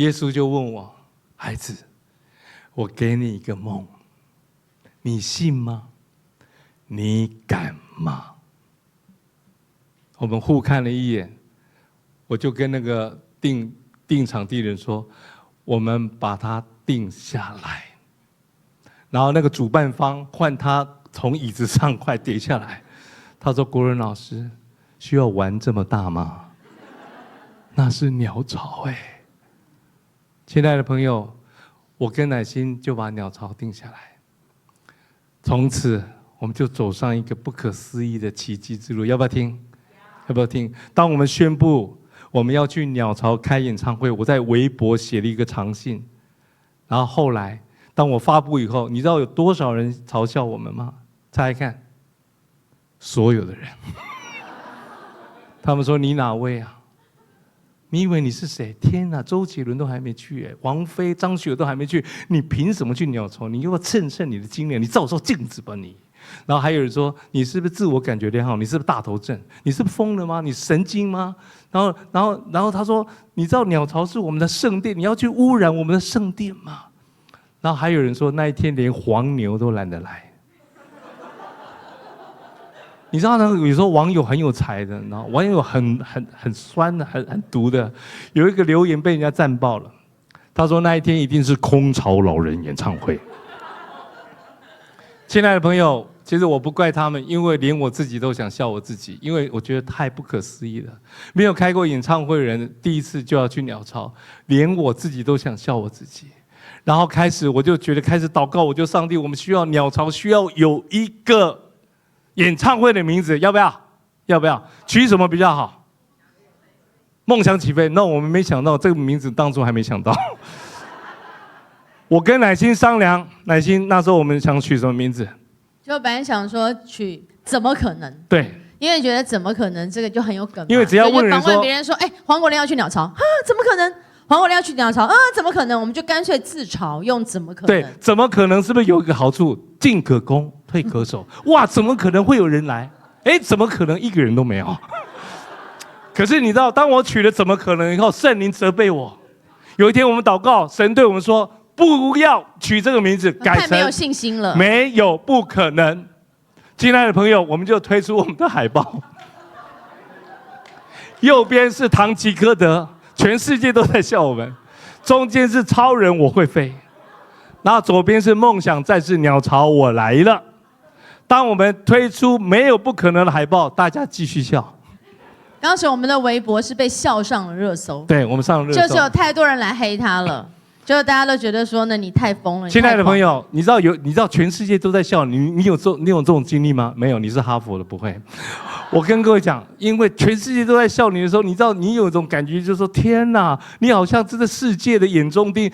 耶稣就问我：“孩子，我给你一个梦，你信吗？你敢吗？”我们互看了一眼，我就跟那个定场地人说：“我们把它定下来。”然后那个主办方换他从椅子上快跌下来，他说：“国仁老师，需要玩这么大吗？那是鸟巢哎。”亲爱的朋友，我跟乃馨就把鸟巢定下来，从此我们就走上一个不可思议的奇迹之路。要不要听？要不要听？当我们宣布我们要去鸟巢开演唱会，我在微博写了一个长信，然后后来当我发布以后，你知道有多少人嘲笑我们吗？猜猜看，所有的人。他们说：“你哪位啊？你以为你是谁？天哪，周杰伦都还没去，王菲、张学友都还没去，你凭什么去鸟巢？你要不要称称你的经验？你照照镜子吧你。”然后还有人说：“你是不是自我感觉良好？你是不是大头症？你是不是疯了吗？你神经吗？”然后他说：“你知道鸟巢是我们的圣殿，你要去污染我们的圣殿吗？”然后还有人说那一天连黄牛都懒得来。你知道那个有时候网友很有才的，然后网友很酸的、很毒的，有一个留言被人家赞爆了。他说那一天一定是空巢老人演唱会。亲爱的朋友，其实我不怪他们，因为连我自己都想笑我自己，因为我觉得太不可思议了。没有开过演唱会的人第一次就要去鸟巢，连我自己都想笑我自己。然后我就觉得开始祷告，我就上帝，我们需要鸟巢，需要有一个演唱会的名字，要不要？要不要？取什么比较好？梦想起飞。那我们没想到这个名字，当初还没想到。我跟乃馨商量，乃馨那时候我们想取什么名字？就本来想说取怎么可能？对，因为觉得怎么可能这个就很有梗嘛。因为只要问人说，访问别人说，黄国伦要去鸟巢啊，怎么可能？黄国伦要去鸟巢啊，怎么可能？我们就干脆自嘲，用怎么可能？对，怎么可能？是不是有一个好处？进可攻，退可守。哇，怎么可能会有人来？怎么可能一个人都没有？可是你知道，当我取了怎么可能以后，圣灵责备我。有一天我们祷告，神对我们说，不要取这个名字，改成太没有信心了。没有不可能。亲爱的朋友，我们就推出我们的海报，右边是唐吉诃德，全世界都在笑我们；中间是超人我会飞，然后左边是梦想再次鸟巢我来了。当我们推出没有不可能的海报，大家继续笑。当时我们的微博是被笑上了热搜，对，我们上了热搜，就是有太多人来黑他了。就大家都觉得说呢，你太疯了。亲爱的朋友，你知道全世界都在笑你，你有这种经历吗？没有，你是哈佛的，不会。我跟各位讲，因为全世界都在笑你的时候，你知道你有一种感觉，就是说天哪，你好像这个世界的眼中钉，